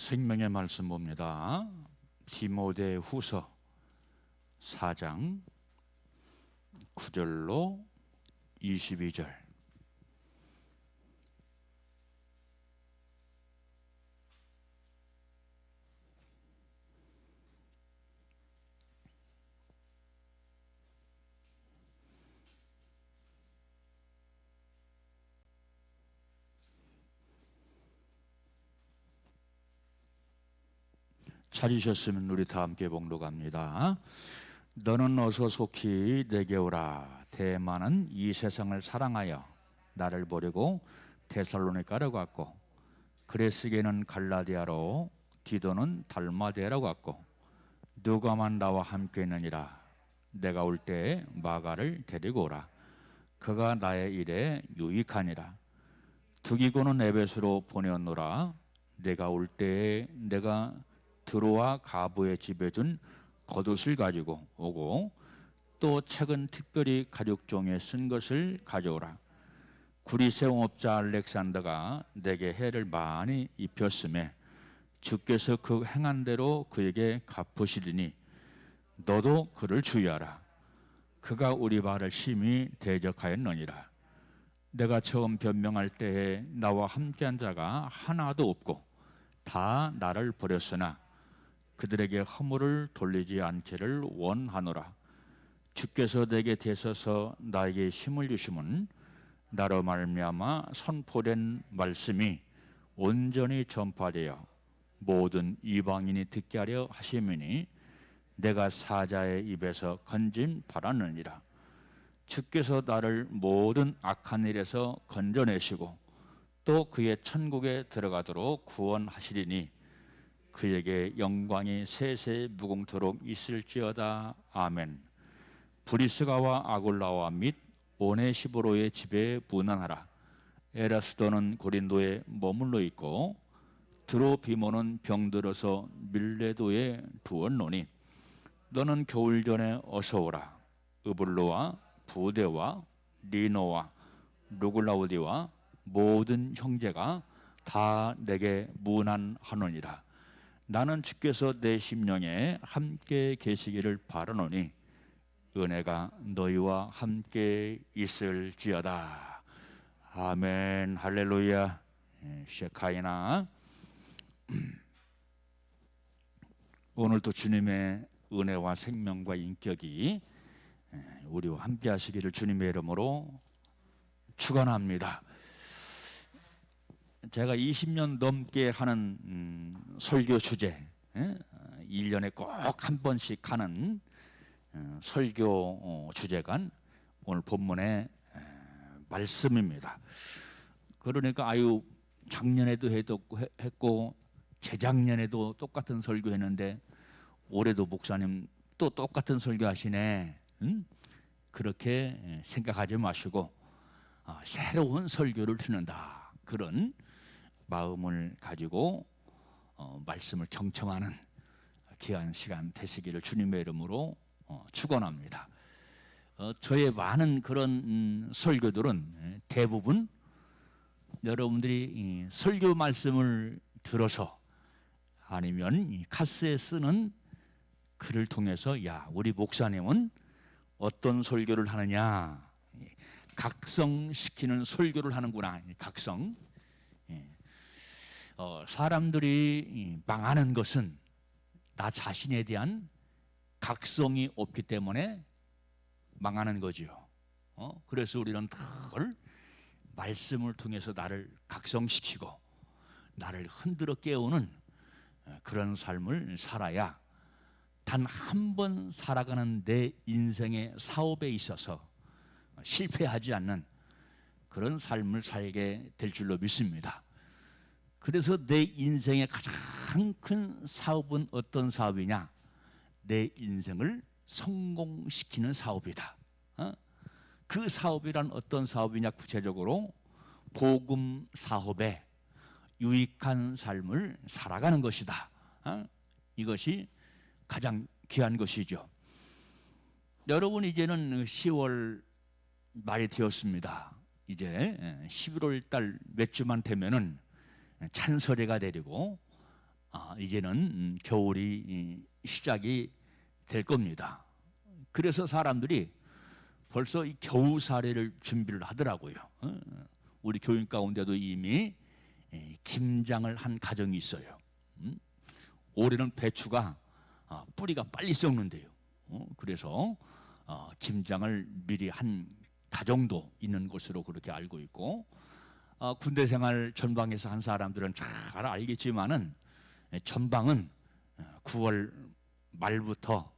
생명의 말씀 봅니다. 디모데 후서 4장 9절로 22절. 찾으셨으면 우리 다 함께 봉독합니다. 너는 어서 속히 내게 오라. 대만은 이 세상을 사랑하여 나를 버리고 데살로니가로 갔고, 그레스게는 갈라디아로, 디도는 달마데라고 갔고, 누가만 나와 함께 있느니라. 내가 올 때에 마가를 데리고 오라. 그가 나의 일에 유익하니라. 두기고는 에베소로 보내었노라. 내가 올 때에 내가 드로아 가부의 집에 둔 겉옷을 가지고 오고, 또 책은 특별히 가죽종에 쓴 것을 가져오라. 구리세공업자 알렉산더가 내게 해를 많이 입혔음에 주께서 그 행한 대로 그에게 갚으시리니 너도 그를 주의하라. 그가 우리 발을 심히 대적하였느니라. 내가 처음 변명할 때에 나와 함께한 자가 하나도 없고 다 나를 버렸으나 그들에게 허물을 돌리지 않기를 원하노라. 주께서 내게 대서서 나에게 힘을 주심은 나로 말미암아 선포된 말씀이 온전히 전파되어 모든 이방인이 듣게 하려 하심이니 내가 사자의 입에서 건짐 받았느니라. 주께서 나를 모든 악한 일에서 건져내시고 또 그의 천국에 들어가도록 구원하시리니 그에게 영광이 세세 무궁토록 있을지어다. 아멘. 브리스가와 아굴라와 및 오네시보로의 집에 문안하라. 에라스도는 고린도에 머물러 있고 드로비모는 병들어서 밀레도에 두었노니 너는 겨울 전에 어서 오라. 으블로와 부데와 리노와 루글라우디와 모든 형제가 다 내게 문안하노니라. 나는 주께서 내 심령에 함께 계시기를 바라노니 은혜가 너희와 함께 있을지어다. 아멘. 할렐루야. 셰카이나. 오늘도 주님의 은혜와 생명과 인격이 우리와 함께 하시기를 주님의 이름으로 축원합니다. 제가 20년 넘게 하는 설교 주제, 1년에 꼭 한 번씩 하는 설교 주제가 오늘 본문의 말씀입니다. 그러니까 작년에도 했고 재작년에도 똑같은 설교 했는데 올해도 목사님 또 똑같은 설교 하시네. 그렇게 생각하지 마시고 새로운 설교를 듣는다, 그런 마음을 가지고 말씀을 경청하는 귀한 시간 되시기를 주님의 이름으로 축원합니다. 저의 많은 그런 설교들은 대부분 여러분들이 설교 말씀을 들어서 아니면 카스에 쓰는 글을 통해서 야, 우리 목사님은 어떤 설교를 하느냐, 각성시키는 설교를 하는구나. 각성. 사람들이 망하는 것은 나 자신에 대한 각성이 없기 때문에 망하는 거죠. 그래서 우리는 늘 말씀을 통해서 나를 각성시키고 나를 흔들어 깨우는 그런 삶을 살아야 단 한 번 살아가는 내 인생의 사업에 있어서 실패하지 않는 그런 삶을 살게 될 줄로 믿습니다. 그래서 내 인생의 가장 큰 사업은 어떤 사업이냐? 내 인생을 성공시키는 사업이다. 그 사업이란 어떤 사업이냐? 구체적으로 복음 사업에 유익한 삶을 살아가는 것이다. 이것이 가장 귀한 것이죠. 여러분, 이제는 10월 말이 되었습니다. 이제 11월 달 몇 주만 되면은 찬설해가 내리고 이제는 겨울이 시작이 될 겁니다. 그래서 사람들이 벌써 이 겨우살이를 준비를 하더라고요. 우리 교인 가운데도 이미 김장을 한 가정이 있어요. 올해는 배추가 뿌리가 빨리 썩는데요. 그래서 김장을 미리 한 가정도 있는 것으로 그렇게 알고 있고, 군대 생활 전방에서 한 사람들은 잘 알겠지만은 전방은 9월 말부터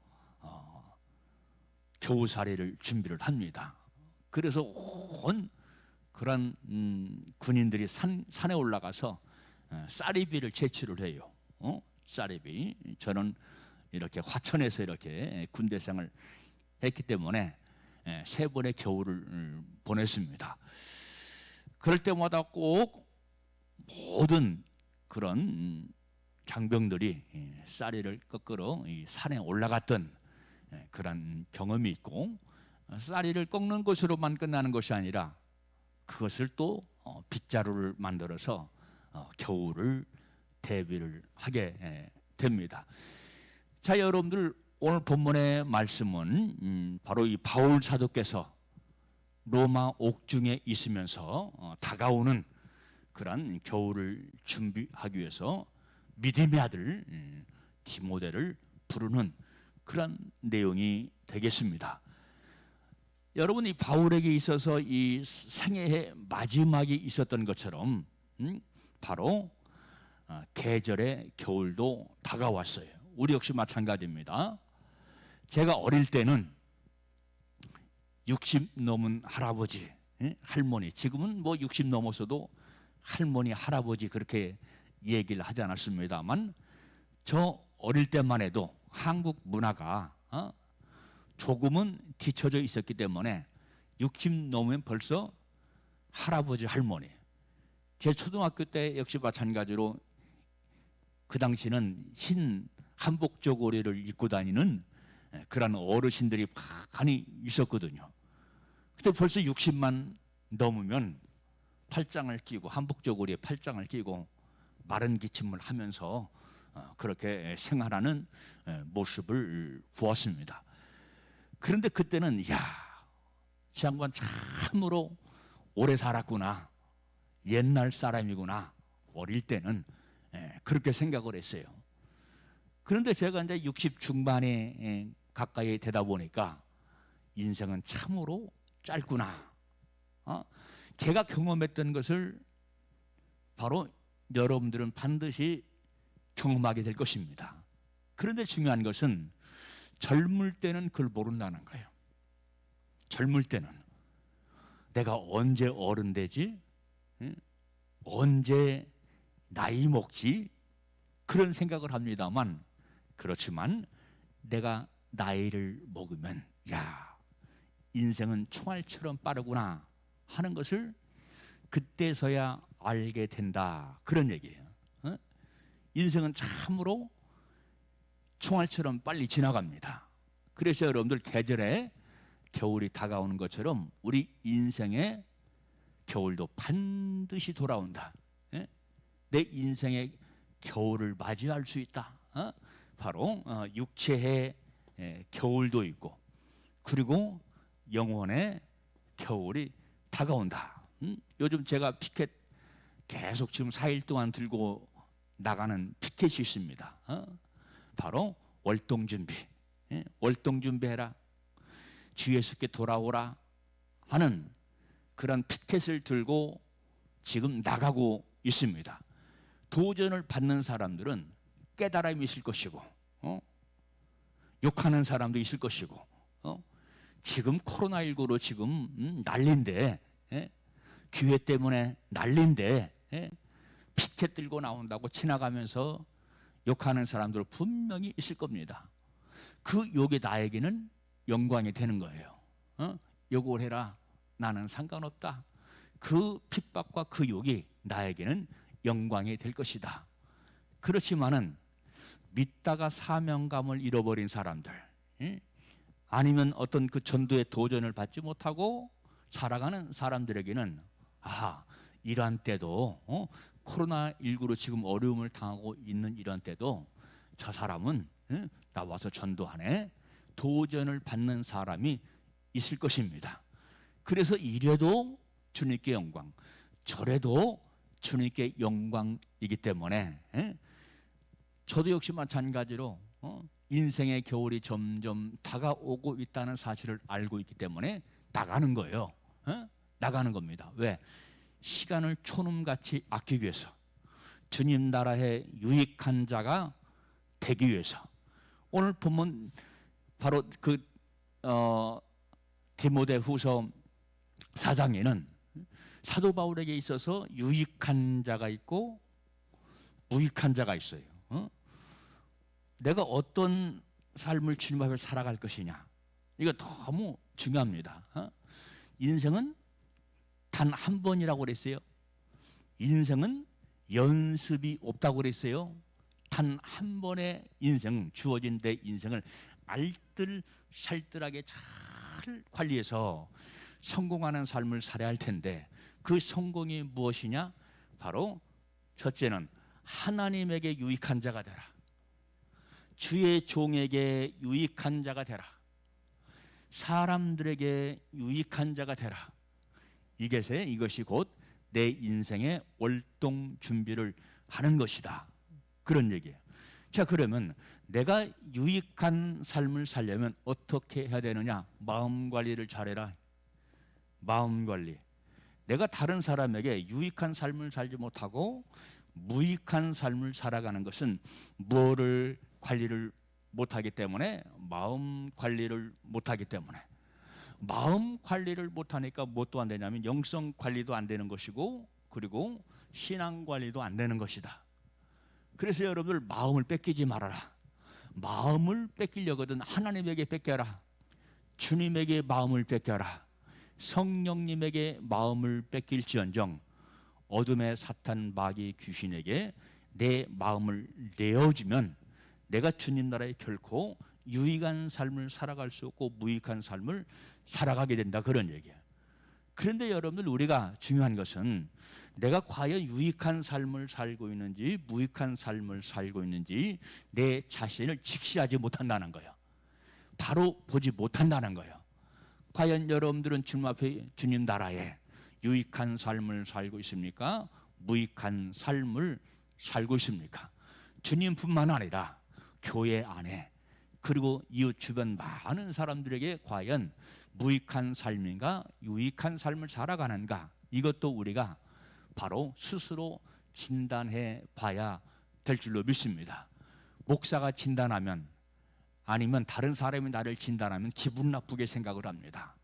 겨우살이를 준비를 합니다. 그래서 온 그런 군인들이 산에 올라가서 쌀이비를 채취를 해요. 쌀이비. 저는 이렇게 화천에서 이렇게 군대 생활을 했기 때문에 3번의 겨울을 보냈습니다. 그럴 때마다 꼭 모든 그런 장병들이 쌀이를 꺾으러 이 산에 올라갔던 그런 경험이 있고, 쌀이를 꺾는 것으로만 끝나는 것이 아니라 그것을 또 빗자루를 만들어서 겨울을 대비를 하게 됩니다. 자, 여러분들, 오늘 본문의 말씀은 바로 이 바울 사도께서 로마 옥중에 있으면서 다가오는 그런 겨울을 준비하기 위해서 믿음의 아들 디모데를 부르는 그런 내용이 되겠습니다. 여러분, 이 바울에게 있어서 이 생애의 마지막이 있었던 것처럼 바로 계절의 겨울도 다가왔어요. 우리 역시 마찬가지입니다. 제가 어릴 때는 60 넘은 할아버지, 할머니, 지금은 뭐 60 넘어서도 할머니, 할아버지 그렇게 얘기를 하지 않았습니다만, 저 어릴 때만 해도 한국 문화가 조금은 뒤처져 있었기 때문에 60 넘으면 벌써 할아버지, 할머니. 제 초등학교 때 역시 마찬가지로 그 당시는 흰 한복 저고리를 입고 다니는 그런 어르신들이 많이 있었거든요. 그때 벌써 60만 넘으면 팔짱을 끼고, 한복 저고리에 팔짱을 끼고 마른 기침을 하면서 그렇게 생활하는 모습을 보았습니다. 그런데 그때는 이 양반 참으로 오래 살았구나, 옛날 사람이구나, 어릴 때는 그렇게 생각을 했어요. 그런데 제가 이제 60 중반에 가까이 되다 보니까 인생은 참으로 짧구나. 제가 경험했던 것을 바로 여러분들은 반드시 경험하게 될 것입니다. 그런데 중요한 것은 젊을 때는 그걸 모른다는 거예요. 젊을 때는 내가 언제 어른 되지? 언제 나이 먹지? 그런 생각을 합니다만, 그렇지만 내가 나이를 먹으면 인생은 총알처럼 빠르구나 하는 것을 그때서야 알게 된다, 그런 얘기예요. 인생은 참으로 총알처럼 빨리 지나갑니다. 그래서 여러분들, 계절에 겨울이 다가오는 것처럼 우리 인생의 겨울도 반드시 돌아온다. 내 인생의 겨울을 맞이할 수 있다. 바로 육체의 겨울도 있고, 그리고 영혼의 겨울이 다가온다. 요즘 제가 피켓 계속 지금 4일 동안 들고 나가는 피켓이 있습니다. 바로 월동 준비. 월동 준비해라, 주 예수께 돌아오라 하는 그런 피켓을 들고 지금 나가고 있습니다. 도전을 받는 사람들은 깨달음이 있을 것이고, 욕하는 사람도 있을 것이고, 지금 코로나19로 지금 난리인데, 기회 때문에 난리인데, 피켓 들고 나온다고 지나가면서 욕하는 사람들 분명히 있을 겁니다. 그 욕이 나에게는 영광이 되는 거예요. 욕을 해라, 나는 상관없다. 그 핍박과 그 욕이 나에게는 영광이 될 것이다. 그렇지만은 믿다가 사명감을 잃어버린 사람들, 아니면 어떤 그 전도의 도전을 받지 못하고 살아가는 사람들에게는 이러한 때도 코로나19로 지금 어려움을 당하고 있는 이런 때도 저 사람은 나와서 전도하네, 도전을 받는 사람이 있을 것입니다. 그래서 이래도 주님께 영광, 저래도 주님께 영광이기 때문에 저도 역시 마찬가지로 인생의 겨울이 점점 다가오고 있다는 사실을 알고 있기 때문에 나가는 거예요. 나가는 겁니다. 왜? 시간을 촌음같이 아끼기 위해서, 주님 나라의 유익한 자가 되기 위해서. 오늘 본문 바로 그 디모데후서 4장에는 사도 바울에게 있어서 유익한 자가 있고 무익한 자가 있어요. 내가 어떤 삶을 주님 앞에 살아갈 것이냐, 이거 너무 중요합니다. 인생은 단 한 번이라고 그랬어요. 인생은 연습이 없다고 그랬어요. 단 한 번의 인생, 주어진 내 인생을 알뜰살뜰하게 잘 관리해서 성공하는 삶을 살아야 할 텐데, 그 성공이 무엇이냐? 바로 첫째는 하나님에게 유익한 자가 되라. 주의 종에게 유익한 자가 되라. 사람들에게 유익한 자가 되라. 이것이 곧 내 인생의 월동 준비를 하는 것이다. 그런 얘기예요. 자, 그러면 내가 유익한 삶을 살려면 어떻게 해야 되느냐? 마음 관리를 잘해라. 마음 관리. 내가 다른 사람에게 유익한 삶을 살지 못하고 무익한 삶을 살아가는 것은 뭐를 관리를 못하기 때문에, 마음 관리를 못하기 때문에. 마음 관리를 못하니까 무엇도 안 되냐면 영성 관리도 안 되는 것이고, 그리고 신앙 관리도 안 되는 것이다. 그래서 여러분들 마음을 뺏기지 말아라. 마음을 뺏기려거든 하나님에게 뺏겨라. 주님에게 마음을 뺏겨라. 성령님에게 마음을 뺏길지언정 어둠의 사탄 마귀 귀신에게 내 마음을 내어주면 내가 주님 나라에 결코 유익한 삶을 살아갈 수 없고 무익한 삶을 살아가게 된다, 그런 얘기예요. 그런데 여러분들, 우리가 중요한 것은 내가 과연 유익한 삶을 살고 있는지 무익한 삶을 살고 있는지 내 자신을 직시하지 못한다는 거예요. 바로 보지 못한다는 거예요. 과연 여러분들은 주님 앞에, 주님 나라에 유익한 삶을 살고 있습니까? 무익한 삶을 살고 있습니까? 주님뿐만 아니라 교회 안에, 그리고 이웃 주변 많은 사람들에게 과연 무익한 삶인가 유익한 삶을 살아가는가, 이것도 우리가 바로 스스로 진단해 봐야 될 줄로 믿습니다. 목사가 진단하면, 아니면 다른 사람이 나를 진단하면 기분 나쁘게 생각을 합니다.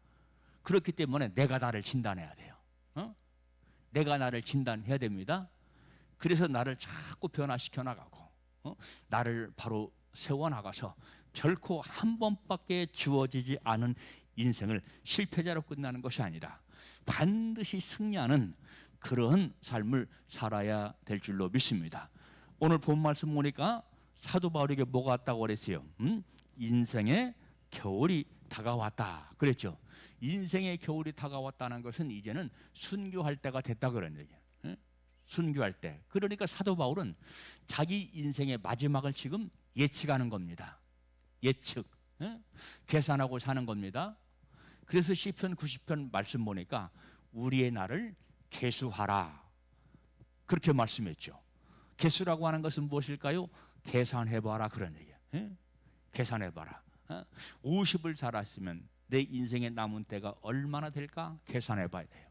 그렇기 때문에 내가 나를 진단해야 돼요. 내가 나를 진단해야 됩니다. 그래서 나를 자꾸 변화시켜 나가고 나를 바로 세워나가서 결코 한 번밖에 주어지지 않은 인생을 실패자로 끝나는 것이 아니라 반드시 승리하는 그런 삶을 살아야 될 줄로 믿습니다. 오늘 본 말씀 보니까 사도 바울에게 뭐가 왔다고 그랬어요? 인생의 겨울이 다가왔다 그랬죠. 인생의 겨울이 다가왔다는 것은 이제는 순교할 때가 됐다, 그런 얘기예요. 순교할 때. 그러니까 사도 바울은 자기 인생의 마지막을 지금 예측하는 겁니다. 예측, 계산하고 사는 겁니다. 그래서 시편 90편 말씀 보니까 우리의 날을 계수하라, 그렇게 말씀했죠. 계수라고 하는 것은 무엇일까요? 계산해봐라, 그런 얘기예요. 계산해봐라. 50을 살았으면 내 인생의 남은 때가 얼마나 될까 계산해봐야 돼요.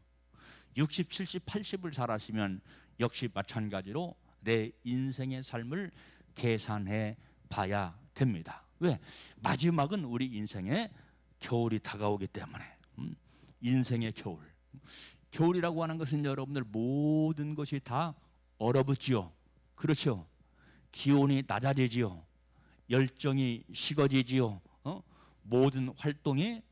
60, 70, 80을 살았으면 역시 마찬가지로 내 인생의 삶을 계산해 봐야 됩니다. 왜? 마지막은 우리 인생의 겨울이 다가오기 때문에. 인생의 겨울. 겨울이라고 하는 것은 여러분들 모든 것이 다 얼어붙지요. 그렇죠? 기온이 낮아지지요. 열정이 식어지지요. 모든 활동이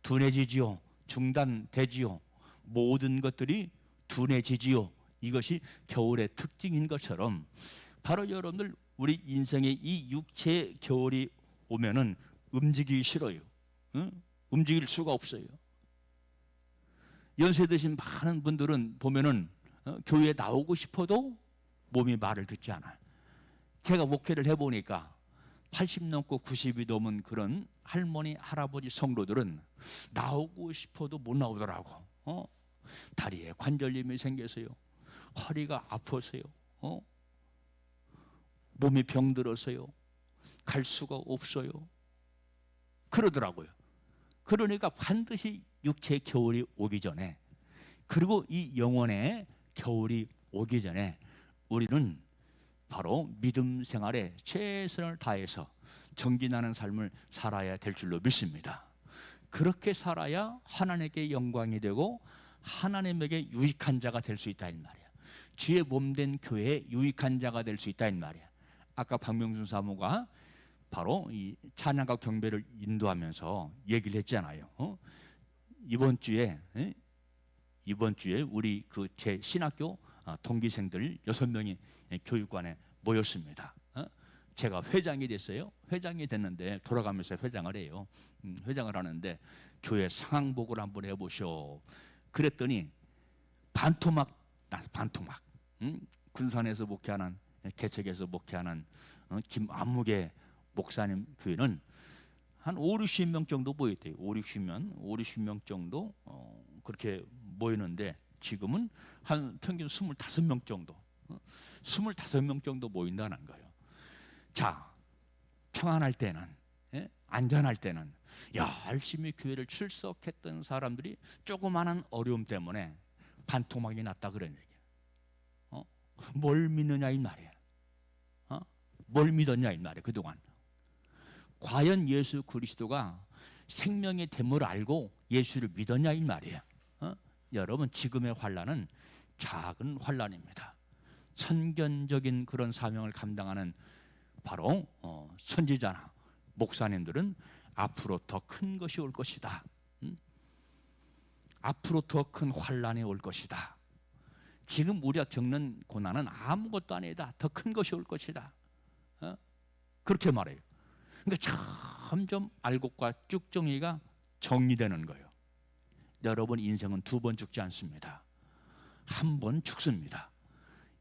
둔해지지요. 중단되지요. 모든 것들이 둔해지지요. 이것이 겨울의 특징인 것처럼 바로 여러분들 우리 인생의 이 육체의 겨울이 오면은 움직이기 싫어요. 움직일 수가 없어요. 연세 드신 많은 분들은 보면은 교회에 나오고 싶어도 몸이 말을 듣지 않아요. 제가 목회를 해보니까 80 넘고 90이 넘은 그런 할머니, 할아버지 성도들은 나오고 싶어도 못 나오더라고. 다리에 관절염이 생겨서요. 허리가 아파서요. 몸이 병들어서요. 갈 수가 없어요. 그러더라고요. 그러니까 반드시 육체의 겨울이 오기 전에, 그리고 이 영혼의 겨울이 오기 전에 우리는 바로 믿음 생활에 최선을 다해서 정진하는 삶을 살아야 될 줄로 믿습니다. 그렇게 살아야 하나님께 영광이 되고 하나님에게 유익한 자가 될 수 있다 이 말이야. 주의 몸된 교회에 유익한 자가 될 수 있다 이 말이야. 아까 박명순 사모가 바로 이 찬양과 경배를 인도하면서 얘기를 했잖아요. 이번 주에 우리 그 제 신학교 동기생들 6명이 교육관에 모였습니다. 제가 회장이 됐어요. 회장이 됐는데 돌아가면서 회장을 해요. 회장을 하는데 교회 상황복을 한번 해보쇼. 그랬더니 반토막, 군산에서 목회하는, 개척에서 목회하는 김안무개 목사님 교회는 한 5, 60명 정도 모였대요. 5, 60명 정도 그렇게 모이는데 지금은 한 평균 25명 정도, 25명 정도 모인다는 거예요. 자, 평안할 때는, 안전할 때는 열심히 교회를 출석했던 사람들이 조그마한 어려움 때문에 반토막이 났다 그런 얘기예요. 뭘 믿느냐 이 말이에요. 뭘 믿었냐 이 말이에요. 그동안 과연 예수 그리스도가 생명의 됨을 알고 예수를 믿었냐 이 말이에요. 여러분, 지금의 환난은 작은 환난입니다. 선견적인 그런 사명을 감당하는 바로 선지자나 목사님들은 앞으로 더 큰 것이 올 것이다. 앞으로 더 큰 환난이 올 것이다. 지금 우리가 겪는 고난은 아무것도 아니다. 더 큰 것이 올 것이다. 그렇게 말해요. 그러니까 점점 알곡과 쭉정이가 정리되는 거예요. 여러분, 인생은 2번 죽지 않습니다. 한 번 죽습니다.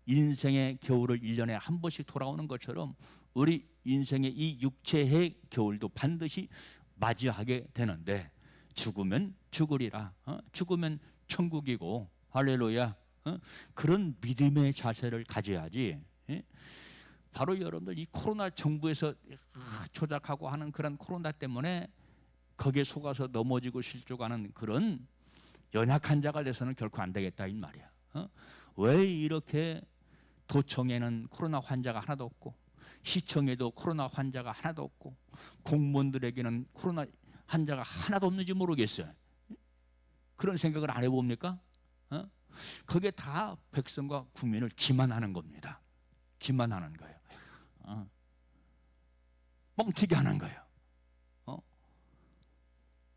인생의 겨울을 1년에 한 번씩 돌아오는 것처럼 우리 인생의 이 육체의 겨울도 반드시 맞이하게 되는데, 죽으면 죽으리라, 죽으면 천국이고, 할렐루야, 그런 믿음의 자세를 가져야지. 바로 여러분들 이 코로나 정부에서 조작하고 하는 그런 코로나 때문에 거기에 속아서 넘어지고 실족하는 그런 연약한 자가 돼서는 결코 안 되겠다 이 말이야. 왜 이렇게 도청에는 코로나 환자가 하나도 없고, 시청에도 코로나 환자가 하나도 없고, 공무원들에게는 코로나 환자가 하나도 없는지 모르겠어요. 그런 생각을 안 해봅니까? 그게 다 백성과 국민을 기만하는 겁니다. 기만하는 거예요. 뻥튀기 하는 거예요.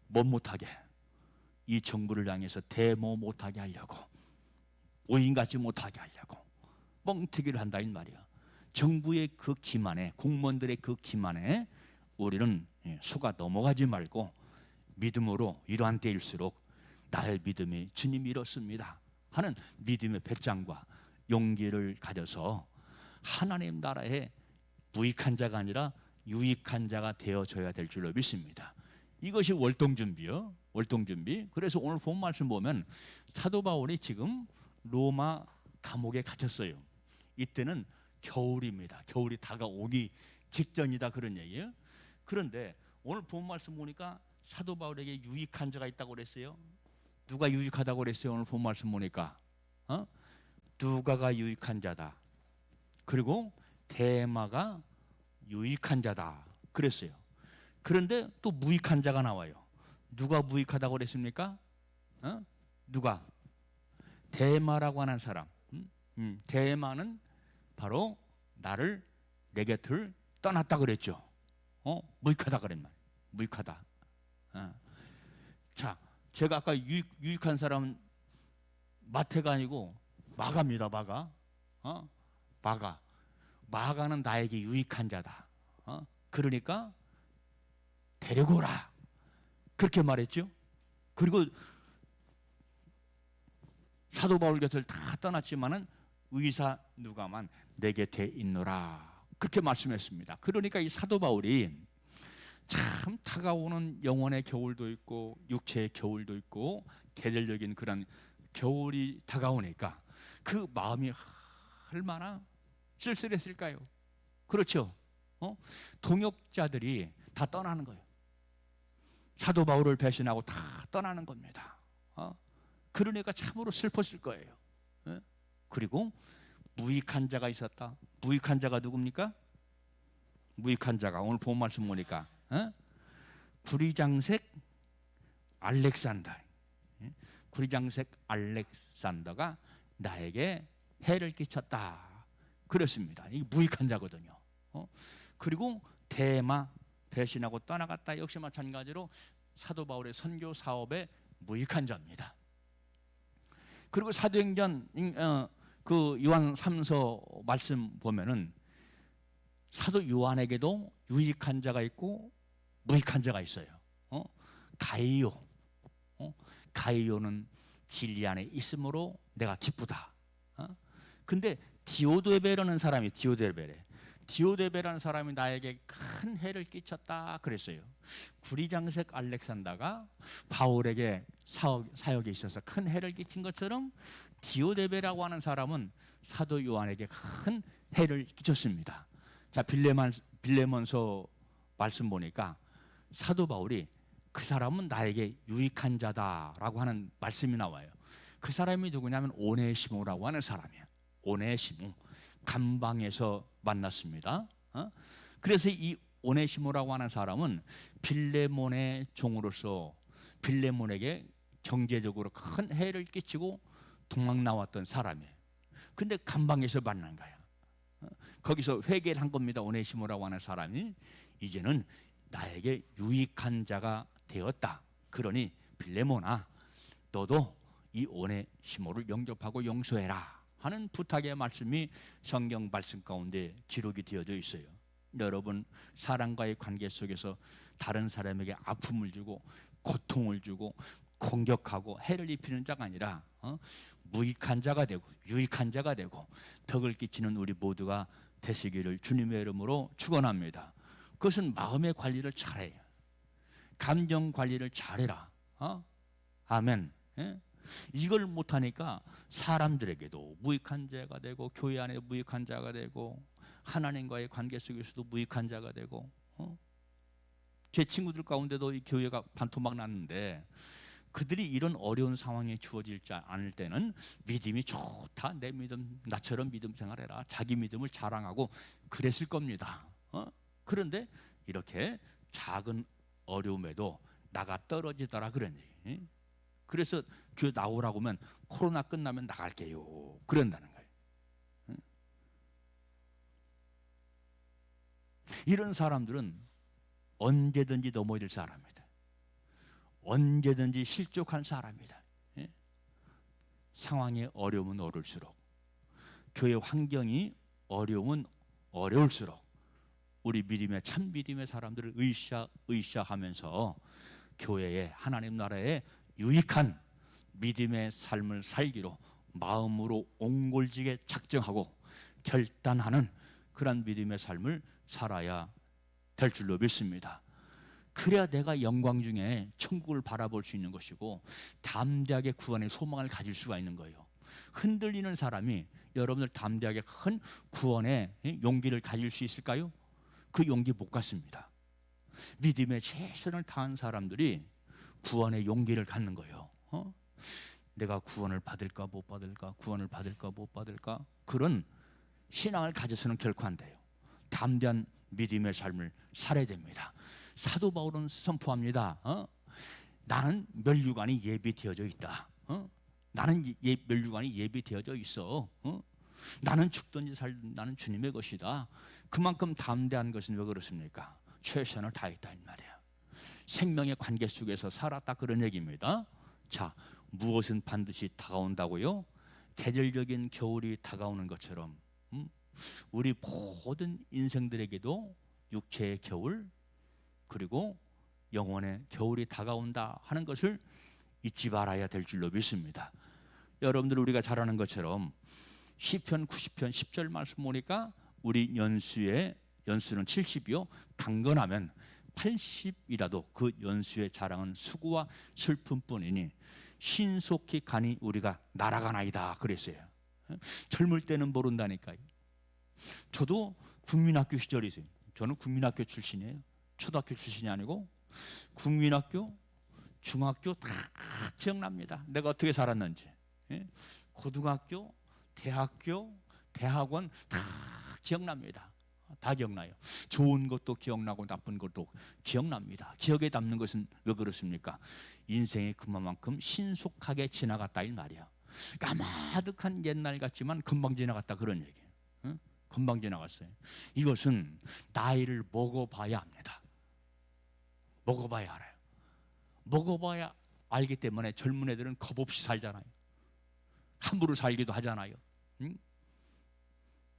못하게, 이 정부를 향해서 데모 못하게 하려고, 오인같이 못하게 하려고 뻥튀기를 한다 이 말이야. 정부의 그 기만에, 공무원들의 그 기만에 우리는 속아 넘어가지 말고 믿음으로 이러한 때일수록 나의 믿음이 주님이 이렇습니다 하는 믿음의 배짱과 용기를 가져서 하나님 나라에 무익한 자가 아니라 유익한 자가 되어져야 될 줄로 믿습니다. 이것이 월동준비요. 월동준비. 그래서 오늘 본 말씀 보면 사도 바울이 지금 로마 감옥에 갇혔어요. 이때는 겨울입니다. 겨울이 다가오기 직전이다 그런 얘기예요. 그런데 오늘 본 말씀 보니까 사도 바울에게 유익한 자가 있다고 그랬어요. 누가 유익하다고 그랬어요? 오늘 본 말씀 보니까 누가가 유익한 자다. 그리고 대마가 유익한 자다 그랬어요. 그런데 또 무익한 자가 나와요. 누가 무익하다고 그랬습니까? 누가? 대마라고 하는 사람. 대마는 바로 나를, 내 곁을 떠났다 그랬죠. 무익하다 그랬나? 무익하다. 자, 제가 아까 유익한 사람은 마태가 아니고 마가입니다. 마가. 마가는 나에게 유익한 자다. 그러니까 데리고 오라. 그렇게 말했죠. 그리고 사도 바울 곁을 다 떠났지만은 의사 누가만 내 곁에 있노라. 그렇게 말씀했습니다. 그러니까 이 사도 바울이 참 다가오는 영혼의 겨울도 있고 육체의 겨울도 있고 계절적인 그런 겨울이 다가오니까 그 마음이 얼마나 쓸쓸했을까요? 그렇죠? 동역자들이 다 떠나는 거예요. 사도 바울을 배신하고 다 떠나는 겁니다. 그러니까 참으로 슬펐을 거예요. 그리고 무익한 자가 있었다. 무익한 자가 누굽니까? 무익한 자가 오늘 본 말씀 보니까 구리장색 알렉산더. 구리장색 알렉산더가 나에게 해를 끼쳤다. 그렇습니다. 이게 무익한 자거든요. 그리고 대마 배신하고 떠나갔다. 역시 마찬가지로 사도 바울의 선교 사업에 무익한 자입니다. 그리고 사도행전 그 요한 3서 말씀 보면은 사도 요한에게도 유익한 자가 있고 무익한 자가 있어요. 가이오. 가이오는 진리 안에 있으므로 내가 기쁘다. 근데 디오데베라는 사람이 디오데베라는 사람이 나에게 큰 해를 끼쳤다 그랬어요. 구리장색 알렉산더가 바울에게 사역에 있어서 큰 해를 끼친 것처럼 디오데베라고 하는 사람은 사도 요한에게 큰 해를 끼쳤습니다. 자, 빌레몬서 말씀 보니까 사도 바울이 그 사람은 나에게 유익한 자다라고 하는 말씀이 나와요. 그 사람이 누구냐면 오네시모라고 하는 사람이에요. 오네시모. 감방에서 만났습니다. 그래서 이 오네시모라고 하는 사람은 빌레몬의 종으로서 빌레몬에게 경제적으로 큰 해를 끼치고 도망 나왔던 사람이에요. 근데 감방에서 만난 거야. 거기서 회개를 한 겁니다. 오네시모라고 하는 사람이 이제는 나에게 유익한 자가 되었다. 그러니 빌레몬아, 너도 이 오네시모를 영접하고 용서해라 하는 부탁의 말씀이 성경 말씀 가운데 기록이 되어져 있어요. 여러분, 사람과의 관계 속에서 다른 사람에게 아픔을 주고 고통을 주고 공격하고 해를 입히는 자가 아니라 무익한 자가 되고 유익한 자가 되고 덕을 끼치는 우리 모두가 되시기를 주님의 이름으로 축원합니다. 그것은 마음의 관리를 잘해요. 감정 관리를 잘해라. 아멘. 이걸 못하니까 사람들에게도 무익한 자가 되고 교회 안에 무익한 자가 되고 하나님과의 관계 속에서도 무익한 자가 되고 제 친구들 가운데도 이 교회가 반토막 났는데 그들이 이런 어려운 상황에 주어지지 않을 때는 믿음이 좋다, 내 믿음 나처럼 믿음 생활해라, 자기 믿음을 자랑하고 그랬을 겁니다. 그런데 이렇게 작은 어려움에도 나가 떨어지더라 그런 얘기. 그래서 교회 나오라고 하면 코로나 끝나면 나갈게요 그런다는 거예요. 이런 사람들은 언제든지 넘어질 사람이다. 언제든지 실족한 사람이다. 상황이 어려우면 어려울수록, 교회 환경이 어려우면 어려울수록 우리 믿음의 참 믿음의 사람들을 으쌰하면서 교회에 하나님 나라에 유익한 믿음의 삶을 살기로 마음으로 옹골지게 작정하고 결단하는 그런 믿음의 삶을 살아야 될 줄로 믿습니다. 그래야 내가 영광 중에 천국을 바라볼 수 있는 것이고 담대하게 구원의 소망을 가질 수가 있는 거예요. 흔들리는 사람이 여러분들 담대하게 큰 구원의 용기를 가질 수 있을까요? 그 용기 못 갖습니다. 믿음의 최선을 다한 사람들이 구원의 용기를 갖는 거예요. 내가 구원을 받을까 못 받을까, 구원을 받을까 못 받을까, 그런 신앙을 가져서는 결코 안 돼요. 담대한 믿음의 삶을 살아야 됩니다. 사도 바울은 선포합니다. 나는 멸류관이 예비되어져 있다. 나는 멸류관이 예비되어져 있어. 나는 죽든지 살든 나는 주님의 것이다. 그만큼 담대한 것은 왜 그렇습니까? 최선을 다했다 이 말이야. 생명의 관계 속에서 살았다 그런 얘기입니다. 자, 무엇은 반드시 다가온다고요? 계절적인 겨울이 다가오는 것처럼 우리 모든 인생들에게도 육체의 겨울 그리고 영혼의 겨울이 다가온다 하는 것을 잊지 말아야 될 줄로 믿습니다. 여러분들, 우리가 잘 아는 것처럼 시편 90편 10절 말씀 보니까 우리 연수는 70이요 강건하면 80이라도 그 연수의 자랑은 수고와 슬픔뿐이니 신속히 가니 우리가 날아가나이다 그랬어요. 젊을 때는 모른다니까요. 저도 국민학교 시절이 있어요. 저는 국민학교 출신이에요. 초등학교 출신이 아니고 국민학교, 중학교 다 기억납니다. 내가 어떻게 살았는지. 고등학교, 대학교, 대학원 다 기억납니다. 다 기억나요. 좋은 것도 기억나고 나쁜 것도 기억납니다. 기억에 남는 것은 왜 그렇습니까? 인생이 그만큼 신속하게 지나갔다 이 말이야. 까마득한 옛날 같지만 금방 지나갔다 그런 얘기예요. 응? 금방 지나갔어요. 이것은 나이를 먹어봐야 합니다. 먹어봐야 알아요. 먹어봐야 알기 때문에 젊은 애들은 겁없이 살잖아요. 함부로 살기도 하잖아요. 응?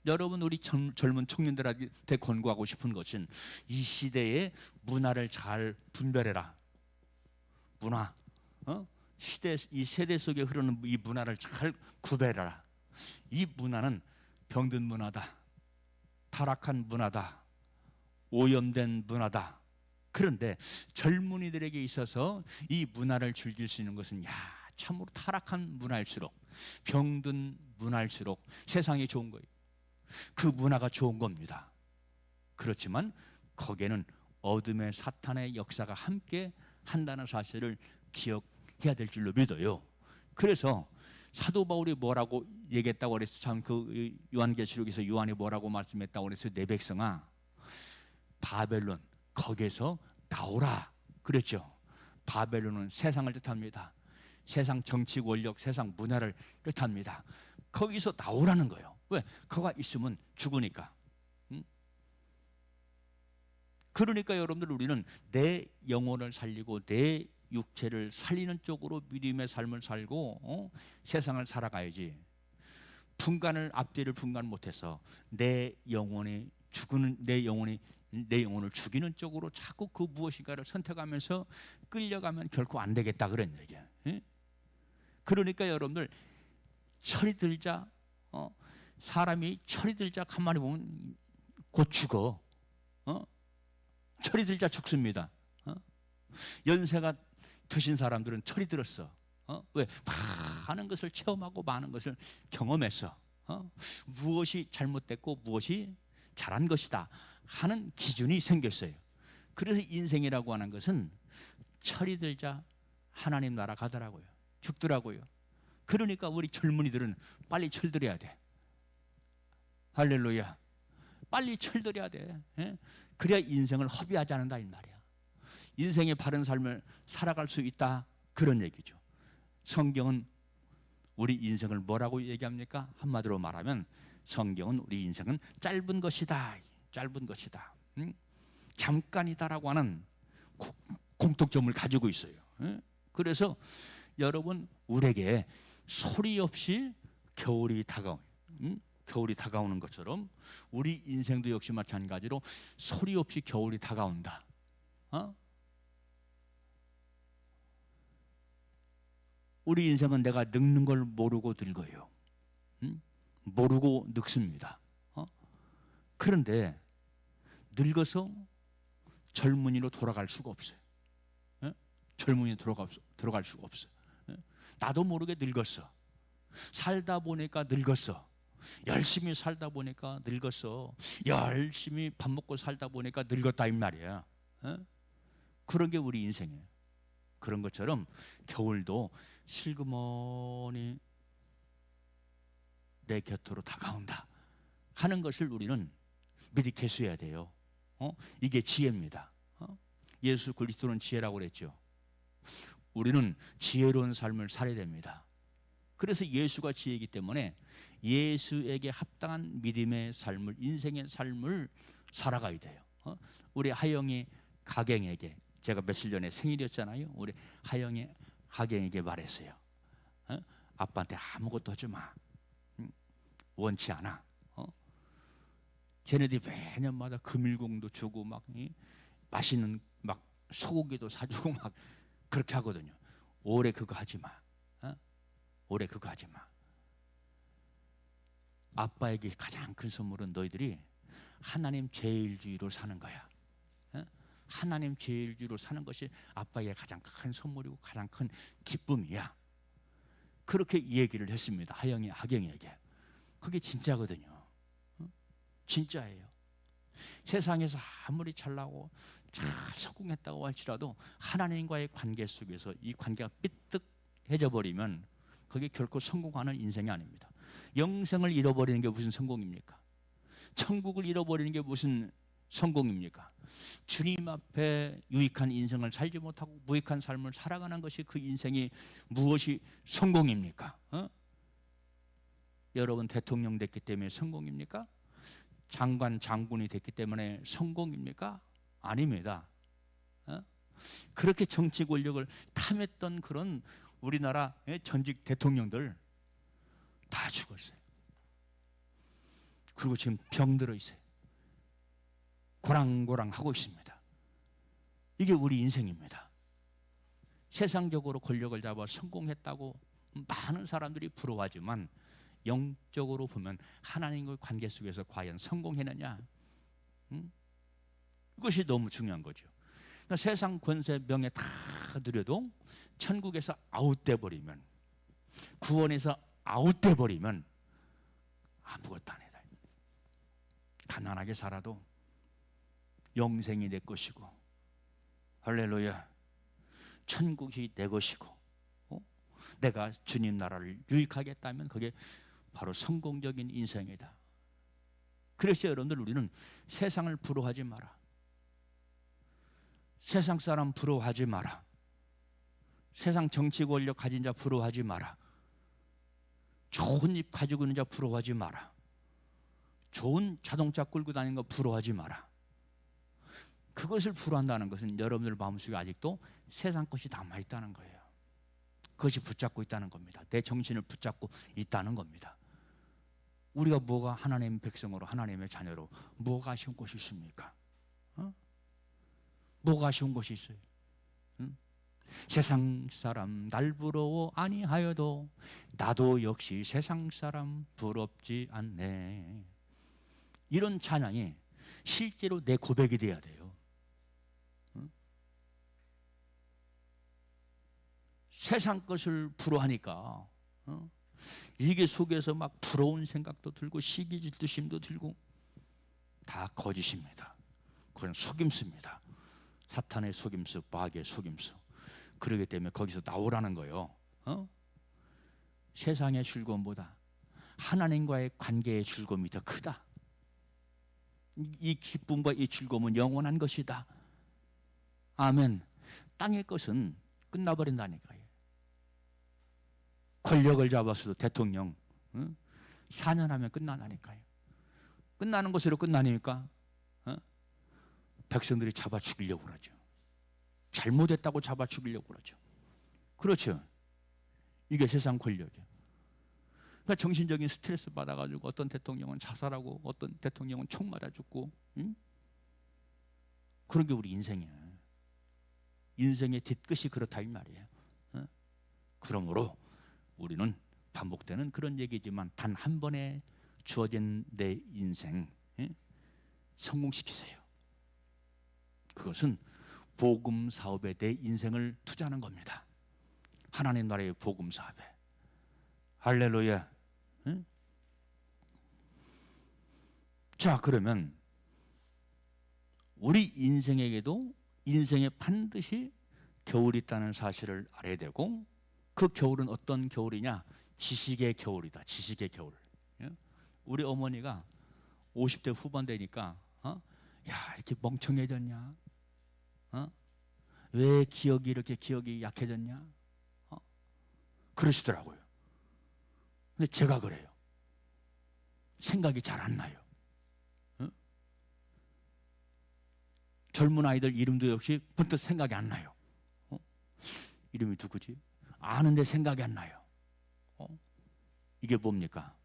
여러분 우리 젊은 청년들한테 권고하고 싶은 것은 이 시대의 문화를 잘 분별해라. 문화, 이 세대 속에 흐르는 이 문화를 잘 구별해라. 이 문화는 병든 문화다, 타락한 문화다, 오염된 문화다. 그런데 젊은이들에게 있어서 이 문화를 즐길 수 있는 것은 참으로 타락한 문화일수록, 병든 문화일수록 세상이 좋은 거예요. 그 문화가 좋은 겁니다. 그렇지만 거기에는 어둠의 사탄의 역사가 함께 한다는 사실을 기억해야 될 줄로 믿어요. 그래서 사도 바울이 뭐라고 얘기했다고 그랬어? 참 그 요한계시록에서 요한이 뭐라고 말씀했다고 그랬어요? 내 백성아, 바벨론 거기에서 나오라 그랬죠. 바벨론은 세상을 뜻합니다. 세상 정치 권력, 세상 문화를 뜻합니다. 거기서 나오라는 거예요. 왜? 그가 있으면 죽으니까. 그러니까 여러분들 우리는 내 영혼을 살리고 내 육체를 살리는 쪽으로 믿음의 삶을 살고 세상을 살아가야지. 분간을 앞뒤를 분간 못해서 내 영혼을 죽이는 쪽으로 자꾸 그 무엇인가를 선택하면서 끌려가면 결코 안 되겠다 그런 얘기야. 그러니까 여러분들 철이 들자, 사람이 철이 들자 가만히 보면 곧 죽어. 철이 들자 죽습니다. 연세가 드신 사람들은 철이 들었어. 왜? 많은 것을 체험하고 많은 것을 경험했어. 무엇이 잘못됐고 무엇이 잘한 것이다 하는 기준이 생겼어요. 그래서 인생이라고 하는 것은 철이 들자 하나님 나라 가더라고요. 죽더라고요. 그러니까 우리 젊은이들은 빨리 철들여야 돼. 할렐루야. 빨리 철들여야 돼. 그래야 인생을 허비하지 않는다 이 말이야. 인생의 바른 삶을 살아갈 수 있다 그런 얘기죠. 성경은 우리 인생을 뭐라고 얘기합니까? 한마디로 말하면 성경은 우리 인생은 짧은 것이다. 짧은 것이다. 잠깐이다라고 하는 공통점을 가지고 있어요. 그래서 여러분 우리에게 소리 없이 겨울이 다가오는 것처럼 우리 인생도 역시 마찬가지로 소리 없이 겨울이 다가온다. 우리 인생은 내가 늙는 걸 모르고 늙어요. 모르고 늙습니다. 그런데 늙어서 젊은이로 돌아갈 수가 없어요. 젊은이로 돌아갈 수가 없어요. 나도 모르게 늙었어. 살다 보니까 늙었어. 열심히 살다 보니까 늙었어. 열심히 밥 먹고 살다 보니까 늙었다 이 말이야. 그런 게 우리 인생이에요. 그런 것처럼 겨울도 슬그머니 내 곁으로 다가온다 하는 것을 우리는 미리 계수해야 돼요. 이게 지혜입니다. 예수 그리스도는 지혜라고 그랬죠. 우리는 지혜로운 삶을 살아야 됩니다. 그래서 예수가 지혜이기 때문에 예수에게 합당한 믿음의 삶을, 인생의 삶을 살아가야 돼요. 우리 하영이 가경에게, 제가 며칠 전에 생일이었잖아요. 우리 하영이 가경에게 말했어요. 아빠한테 아무것도 하지 마. 원치 않아. 쟤네들이 매년마다 금일공도 주고 막 맛있는 막 소고기도 사주고 막 그렇게 하거든요. 올해 그거 하지 마. 올해 그거 하지 마. 아빠에게 가장 큰 선물은 너희들이 하나님 제일주의로 사는 거야. 하나님 제일주의로 사는 것이 아빠에게 가장 큰 선물이고 가장 큰 기쁨이야. 그렇게 얘기를 했습니다. 하경이에게. 그게 진짜거든요. 진짜예요. 세상에서 아무리 잘나고 잘 성공했다고 할지라도 하나님과의 관계 속에서 이 관계가 삐뚤해져 버리면 그게 결코 성공하는 인생이 아닙니다. 영생을 잃어버리는 게 무슨 성공입니까? 천국을 잃어버리는 게 무슨 성공입니까? 주님 앞에 유익한 인생을 살지 못하고 무익한 삶을 살아가는 것이 그 인생이 무엇이 성공입니까? 여러분 대통령 됐기 때문에 성공입니까? 장관, 장군이 됐기 때문에 성공입니까? 아닙니다. 그렇게 정치 권력을 탐했던 그런 우리나라의 전직 대통령들 다 죽었어요. 그리고 지금 병들어 있어요. 고랑고랑 하고 있습니다. 이게 우리 인생입니다. 세상적으로 권력을 잡아 성공했다고 많은 사람들이 부러워하지만 영적으로 보면 하나님과의 관계 속에서 과연 성공했느냐? 이것이 너무 중요한 거죠. 그러니까 세상 권세 명예 다 누려도 천국에서 아웃돼 버리면, 구원에서 아웃돼 버리면 아무것도 아니다. 가난하게 살아도 영생이 내 것이고, 할렐루야, 천국이 내 것이고, 내가 주님 나라를 유익하게 했다면 그게 바로 성공적인 인생이다. 그래서 여러분들, 우리는 세상을 부러워하지 마라. 세상 사람 부러워하지 마라. 세상 정치 권력 가진 자 부러워하지 마라. 좋은 집 가지고 있는 자 부러워하지 마라. 좋은 자동차 끌고 다니는 거 부러워하지 마라. 그것을 부러워한다는 것은 여러분들 마음속에 아직도 세상 것이 남아있다는 거예요. 그것이 붙잡고 있다는 겁니다. 내 정신을 붙잡고 있다는 겁니다. 우리가 뭐가 하나님의 백성으로, 하나님의 자녀로 뭐가 아쉬운 것이 있습니까? 뭐가 아쉬운 것이 있어요? 세상 사람 날 부러워 아니하여도 나도 역시 세상 사람 부럽지 않네. 이런 찬양이 실제로 내 고백이 돼야 돼요. 세상 것을 부러워하니까 이게 속에서 막 부러운 생각도 들고 시기 질투심도 들고, 다 거짓입니다. 그건 속임수입니다. 사탄의 속임수, 마귀의 속임수. 그러기 때문에 거기서 나오라는 거예요. 세상의 즐거움보다 하나님과의 관계의 즐거움이 더 크다. 이 기쁨과 이 즐거움은 영원한 것이다. 아멘. 땅의 것은 끝나버린다니까요. 권력을 잡았어도 대통령 4년 하면 끝나나니까요. 끝나는 것으로 끝나니까 백성들이 잡아 죽이려고 그러죠. 잘못했다고 잡아 죽이려고 그러죠. 그렇죠. 이게 세상 권력이에요. 그러니까 정신적인 스트레스 받아가지고 어떤 대통령은 자살하고 어떤 대통령은 총 맞아 죽고, 그런 게 우리 인생이야. 인생의 뒤끝이 그렇다 이 말이에요. 그러므로 우리는 반복되는 그런 얘기지만 단 한 번에 주어진 내 인생 성공시키세요. 그것은 복음 사업에 내 인생을 투자하는 겁니다. 하나님 나라의 복음 사업에. 할렐루야. 자, 그러면 우리 인생에게도 인생에 반드시 겨울이 있다는 사실을 알아야 되고, 그 겨울은 어떤 겨울이냐? 지식의 겨울이다. 지식의 겨울. 우리 어머니가 50대 후반 되니까 야, 이렇게 멍청해졌냐? 왜 기억이 약해졌냐? 그러시더라고요. 근데 제가 그래요. 생각이 잘 안 나요. 젊은 아이들 이름도 역시 번뜩 생각이 안 나요. 이름이 누구지? 아는데 생각이 안 나요. 이게 뭡니까?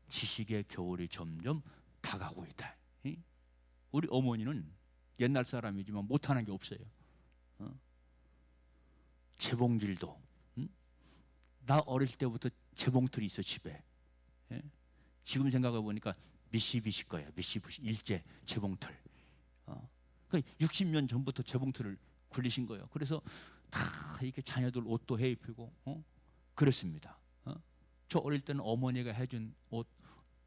지식의 겨울이 점점 다가오고 있다. 우리 어머니는 옛날 사람이지만 못하는 게 없어요. 재봉질도, 나 어릴 때부터 재봉틀이 있어 집에. 지금 생각해 보니까 미시비시 거예요. 미시비시 일제 재봉틀. 그 60년 전부터 재봉틀을 굴리신 거예요. 그래서 다 이렇게 자녀들 옷도 해 입히고 그렇습니다. 저 어릴 때는 어머니가 해준 옷,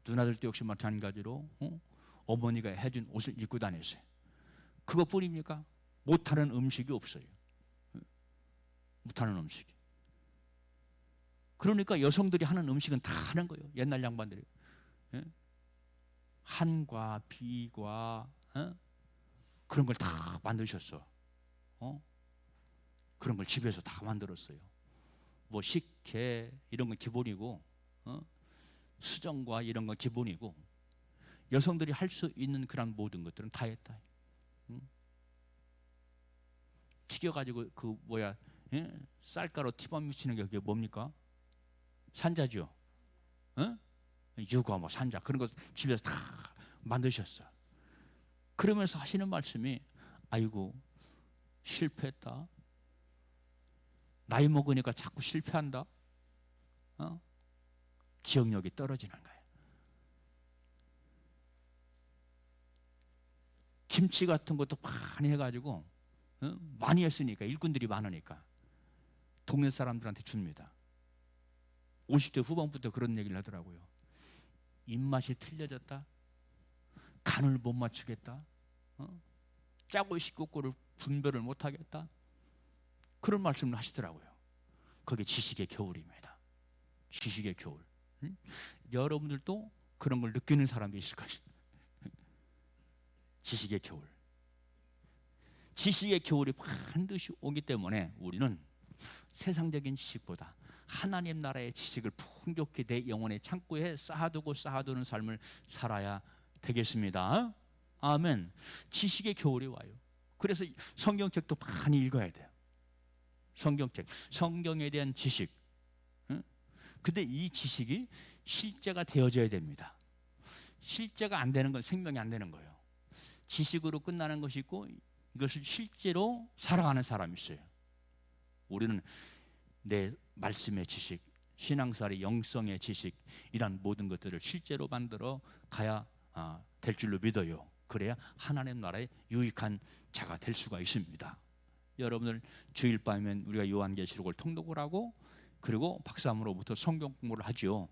누나들도 역시 마찬가지로 어머니가 해준 옷을 입고 다녔어요. 그것뿐입니까? 못하는 음식이 없어요. 못하는 음식이. 그러니까 여성들이 하는 음식은 다 하는 거예요. 옛날 양반들이. 한과 비과 그런 걸 다 만드셨어. 그런 걸 집에서 다 만들었어요. 뭐 식혜 이런 건 기본이고 수정과 이런 건 기본이고 여성들이 할 수 있는 그런 모든 것들은 다 했다. 튀겨가지고 그 뭐야 쌀가루 티밥 묻히는 게 그게 뭡니까? 산자죠. 유과 뭐 산자 그런 거 집에서 다 만드셨어. 그러면서 하시는 말씀이 아이고 실패했다. 나이 먹으니까 자꾸 실패한다. 기억력이 떨어지는 거예요. 김치 같은 것도 많이 해가지고 많이 했으니까 일꾼들이 많으니까 동네 사람들한테 줍니다. 50대 후반부터 그런 얘기를 하더라고요. 입맛이 틀려졌다. 간을 못 맞추겠다. 짜고 식고 꼴을 분별을 못하겠다. 그런 말씀을 하시더라고요. 그게 지식의 겨울입니다. 지식의 겨울. 여러분들도 그런 걸 느끼는 사람이 있을 것입니다. 지식의 겨울. 지식의 겨울이 반드시 오기 때문에 우리는 세상적인 지식보다 하나님 나라의 지식을 풍족히 내 영혼의 창고에 쌓아두는 삶을 살아야 되겠습니다. 아멘. 지식의 겨울이 와요. 그래서 성경책도 많이 읽어야 돼요. 성경책, 성경에 대한 지식. 근데 이 지식이 실제가 되어져야 됩니다. 실제가 안 되는 건 생명이 안 되는 거예요. 지식으로 끝나는 것이 있고 이것을 실제로 살아가는 사람이 있어요. 우리는 내 말씀의 지식, 신앙생활의 영성의 지식 이런 모든 것들을 실제로 만들어 가야 될 줄로 믿어요. 그래야 하나님 나라의 유익한 자가 될 수가 있습니다. 여러분들 주일 밤이면 우리가 요한계시록을 통독을 하고 그리고 박사함으로부터 성경 공부를 하죠.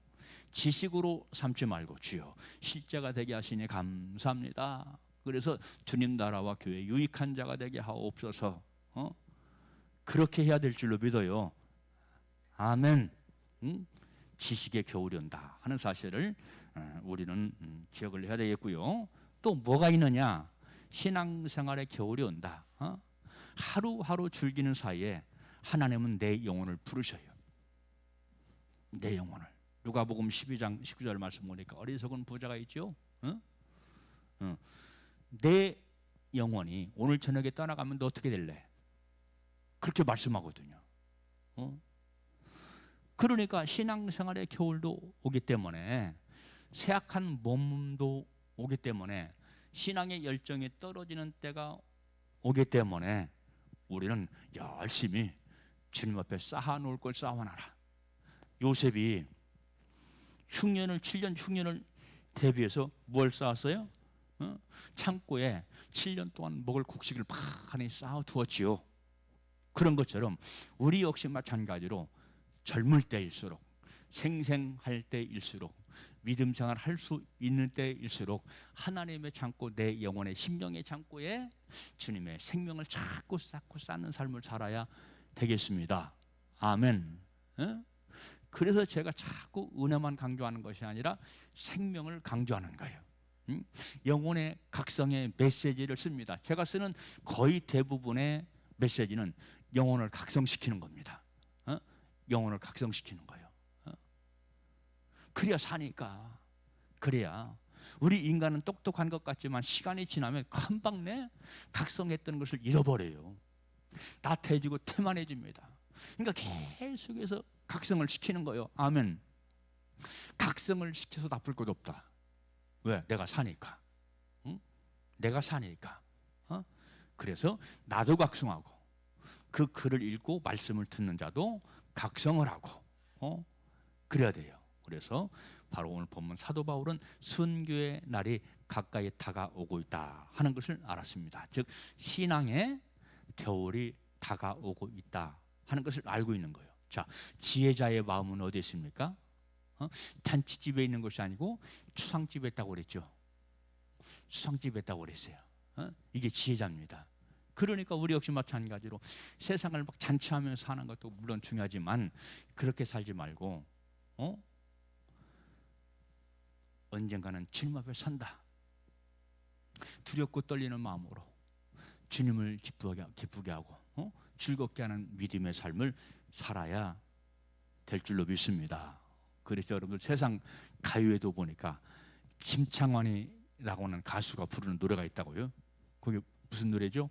지식으로 삼지 말고 주여 실제가 되게 하시니 감사합니다. 그래서 주님 나라와 교회 유익한 자가 되게 하옵소서. 그렇게 해야 될 줄로 믿어요. 아멘. 지식의 겨울이 온다 하는 사실을 우리는 기억을 해야 되겠고요. 또 뭐가 있느냐? 신앙생활의 겨울이 온다. 하루하루 즐기는 사이에 하나님은 내 영혼을 부르셔요. 내 영혼을. 누가복음 12장 19절 말씀 보니까 어리석은 부자가 있죠. 내 영혼이 오늘 저녁에 떠나가면 너 어떻게 될래? 그렇게 말씀하거든요. 그러니까 신앙생활의 겨울도 오기 때문에 쇠약한 몸도 오기 때문에 신앙의 열정이 떨어지는 때가 오기 때문에 우리는 열심히 주님 앞에 쌓아놓을 걸 쌓아놔라. 요셉이 7년 흉년을 대비해서 뭘 쌓았어요? 창고에 7년 동안 먹을 곡식을 많이 쌓아두었지요. 그런 것처럼 우리 역시 마찬가지로 젊을 때일수록 생생할 때일수록 믿음 생활 할 수 있는 때일수록 하나님의 창고 내 영혼의 심령의 창고에 주님의 생명을 자꾸 쌓고 쌓는 삶을 살아야 되겠습니다. 아멘. 그래서 제가 자꾸 은혜만 강조하는 것이 아니라 생명을 강조하는 거예요. 영혼의 각성의 메시지를 씁니다. 제가 쓰는 거의 대부분의 메시지는 영혼을 각성시키는 겁니다. 영혼을 각성시키는 거예요. 그래야 사니까. 그래야. 우리 인간은 똑똑한 것 같지만 시간이 지나면 금방 내 각성했던 것을 잃어버려요. 나태해지고 태만해집니다. 그러니까 계속해서 각성을 시키는 거예요. 아멘. 각성을 시켜서 나쁠 것 없다. 왜? 내가 사니까. 내가 사니까. 그래서 나도 각성하고 그 글을 읽고 말씀을 듣는 자도 각성을 하고 그래야 돼요. 그래서 바로 오늘 본문 사도 바울은 순교의 날이 가까이 다가오고 있다 하는 것을 알았습니다. 즉 신앙의 겨울이 다가오고 있다 하는 것을 알고 있는 거예요. 자, 지혜자의 마음은 어디 있습니까? 잔치집에 있는 것이 아니고 추상집에 있다고 그랬죠. 추상집에 있다고 그랬어요. 이게 지혜자입니다. 그러니까 우리 역시 마찬가지로 세상을 막 잔치하면서 사는 것도 물론 중요하지만 그렇게 살지 말고 언젠가는 주님 앞에 선다. 두렵고 떨리는 마음으로 주님을 기쁘게 하고 즐겁게 하는 믿음의 삶을 살아야 될 줄로 믿습니다. 그래서 여러분들 세상 가요에도 보니까 김창완이라고 하는 가수가 부르는 노래가 있다고요. 그게 무슨 노래죠?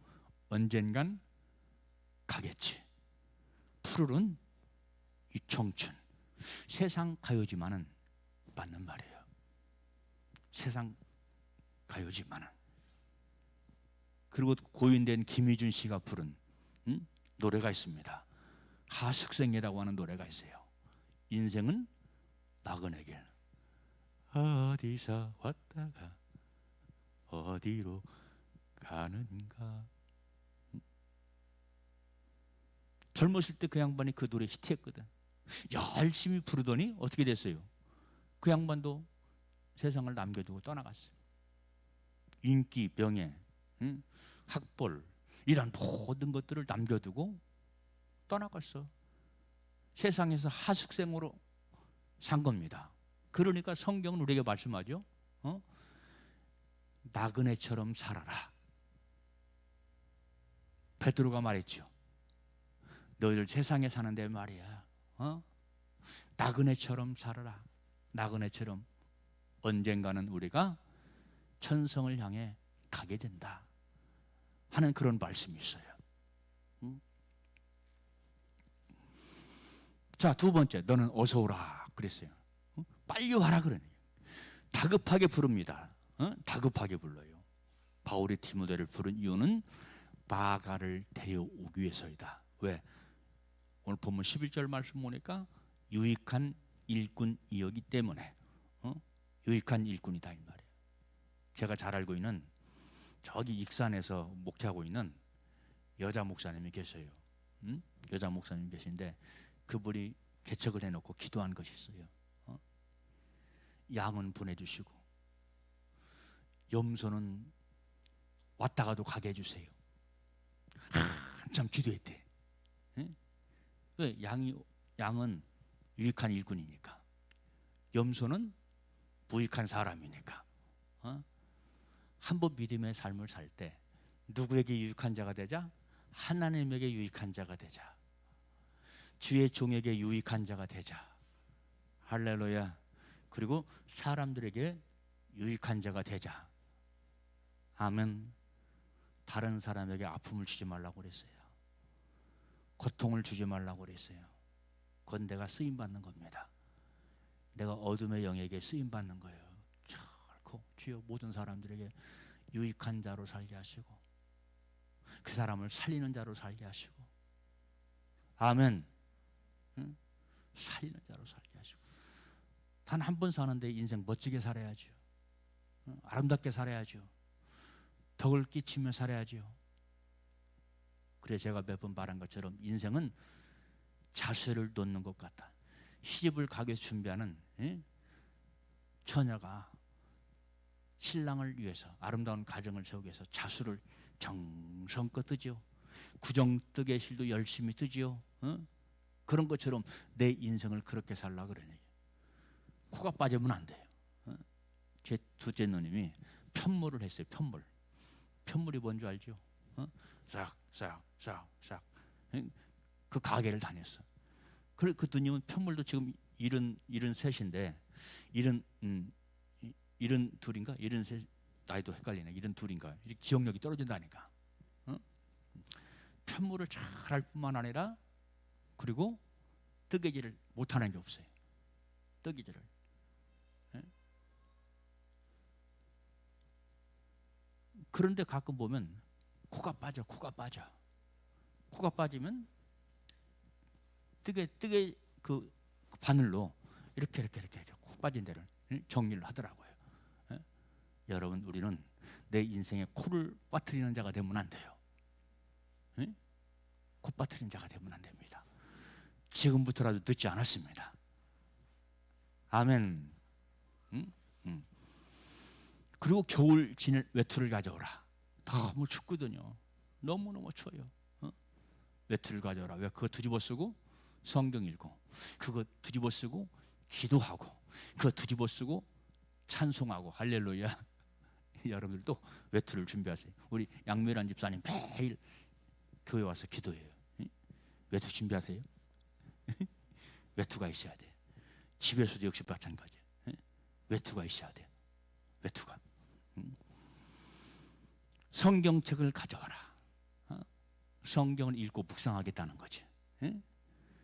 언젠간 가겠지. 푸르른 이 청춘. 세상 가요지만은 맞는 말이에요. 세상 가요지만은. 그리고 고인된 김희준 씨가 부른 노래가 있습니다. 하숙생이라고 하는 노래가 있어요. 인생은 나그네 길. 어디서 왔다가 어디로 가는가. 젊었을 때 그 양반이 그 노래 히트했거든. 열심히 부르더니 어떻게 됐어요? 그 양반도 세상을 남겨두고 떠나갔어요. 인기, 명예, 학벌 이런 모든 것들을 남겨두고 떠나갔어. 세상에서 하숙생으로 산 겁니다. 그러니까 성경은 우리에게 말씀하죠. 나그네처럼 살아라. 베드로가 말했죠. 너희들 세상에 사는데 말이야. 나그네처럼 살아라. 나그네처럼 언젠가는 우리가 천성을 향해 가게 된다 하는 그런 말씀이 있어요. 자, 두 번째, 너는 어서 오라 그랬어요. 빨리 와라 그러네. 다급하게 부릅니다. 다급하게 불러요. 바울이 디모데를 부른 이유는 바가를 데려오기 위해서이다. 왜? 오늘 본문 11절 말씀 보니까 유익한 일꾼이었기 때문에 유익한 일꾼이다 이 말이에요. 제가 잘 알고 있는 저기 익산에서 목회하고 있는 여자 목사님이 계세요. 여자 목사님이 계신데 그분이 개척을 해놓고 기도한 것이 있어요. 양은 보내주시고 염소는 왔다가도 가게 해주세요. 한참 기도했대. 왜? 양은 유익한 일꾼이니까, 염소는 무익한 사람이니까. 한번 믿음의 삶을 살 때 누구에게 유익한 자가 되자? 하나님에게 유익한 자가 되자. 주의 종에게 유익한 자가 되자. 할렐루야. 그리고 사람들에게 유익한 자가 되자. 아멘. 다른 사람에게 아픔을 주지 말라고 그랬어요. 고통을 주지 말라고 그랬어요. 그건 내가 쓰임받는 겁니다. 내가 어둠의 영에게 쓰임받는 거예요. 결코 주여 모든 사람들에게 유익한 자로 살게 하시고 그 사람을 살리는 자로 살게 하시고, 아멘. 살리는 자로 살게 하시고. 단 한 번 사는데 인생 멋지게 살아야죠. 아름답게 살아야죠. 덕을 끼치며 살아야죠. 그래 제가 몇 번 말한 것처럼 인생은 자수를 놓는 것 같다. 시집을 가기 위해서 준비하는 처녀가 신랑을 위해서 아름다운 가정을 세우기 위해서 자수를 정성껏 뜨지요. 구정뜨개 실도 열심히 뜨지요. 그런 것처럼 내 인생을 그렇게 살라 그러니 코가 빠지면 안 돼요. 제 둘째 누님이 편물을 했어요. 편물이 뭔지 알죠? 싹 그 가게를 다녔어. 그 누님은 편물도 지금 73인데 72인가 73, 나이도 헷갈리네. 72인가 기억력이 떨어진다니까. 편물을 잘 할 뿐만 아니라 그리고 뜨개질을 못하는 게 없어요. 뜨개질을. 그런데 가끔 보면 코가 빠지면 뜨개 그 바늘로 이렇게 쏙 빠진 데를 정리를 하더라고요. 여러분, 우리는 내 인생에 코를 빠뜨리는 자가 되면 안 돼요. 코 빠뜨리는 자가 되면 안 됩니다. 지금부터라도 늦지 않았습니다. 아멘. 그리고 겨울 지낼 외투를 가져오라. 너무 춥거든요. 너무너무 추워요. 외투를 가져오라. 왜? 그거 뒤집어 쓰고 성경 읽고, 그거 뒤집어 쓰고 기도하고, 그거 뒤집어 쓰고 찬송하고. 할렐루야. 여러분들도 외투를 준비하세요. 우리 양미란 집사님 매일 교회 와서 기도해요. 외투 준비하세요. 외투가 있어야 돼요. 집에서도 역시 마찬가지예요. 외투가 있어야 돼요. 외투가. 성경책을 가져와라. 성경을 읽고 묵상하겠다는 거지.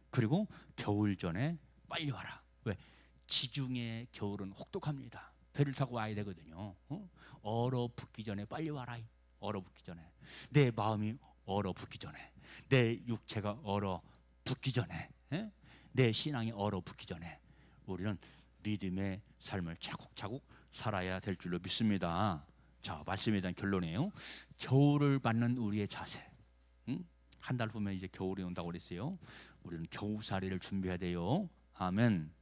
그리고 겨울 전에 빨리 와라. 왜? 지중해 겨울은 혹독합니다. 배를 타고 와야 되거든요. 얼어붙기 전에 빨리 와라. 얼어붙기 전에. 내 마음이 얼어붙기 전에, 내 육체가 얼어붙기 전에, 내 신앙이 얼어붙기 전에 우리는 믿음의 삶을 차곡차곡 살아야 될 줄로 믿습니다. 자, 말씀에 대한 결론이에요. 겨울을 맞는 우리의 자세. 한 달 후면 이제 겨울이 온다고 그랬어요. 우리는 겨우살이를 준비해야 돼요. 아멘.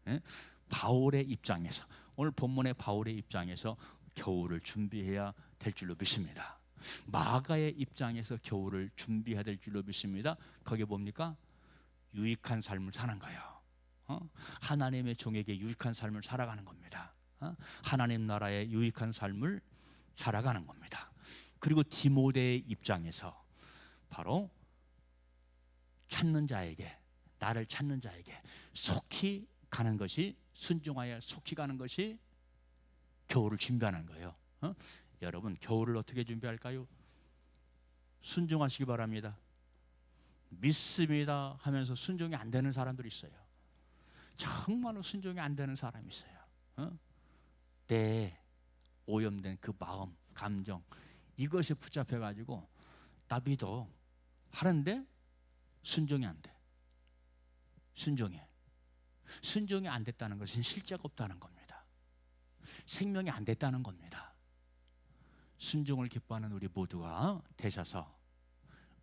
바울의 입장에서, 오늘 본문의 바울의 입장에서 겨울을 준비해야 될 줄로 믿습니다. 마가의 입장에서 겨울을 준비해야 될 줄로 믿습니다. 거기에 뭡니까? 유익한 삶을 사는 거예요. 하나님의 종에게 유익한 삶을 살아가는 겁니다. 하나님 나라의 유익한 삶을 살아가는 겁니다. 그리고 디모데의 입장에서 바로 찾는 자에게, 나를 찾는 자에게 속히 가는 것이, 순종하여 속히 가는 것이 겨울을 준비하는 거예요. 여러분, 겨울을 어떻게 준비할까요? 순종하시기 바랍니다. 믿습니다 하면서 순종이 안 되는 사람들이 있어요. 정말로 순종이 안 되는 사람이 있어요. 내 오염된 그 마음, 감정, 이것에 붙잡혀가지고 나 믿어 하는데 순종이 안 돼. 순종이 안 됐다는 것은 실제가 없다는 겁니다. 생명이 안 됐다는 겁니다. 순종을 기뻐하는 우리 모두가 되셔서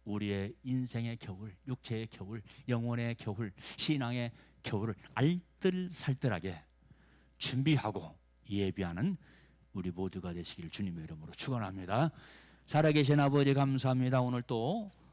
우리의 인생의 겨울, 육체의 겨울, 영혼의 겨울, 신앙의 겨울을 알뜰살뜰하게 준비하고 예비하는 우리 모두가 되시기를 주님의 이름으로 축원합니다. 살아계신 아버지 감사합니다. 오늘 또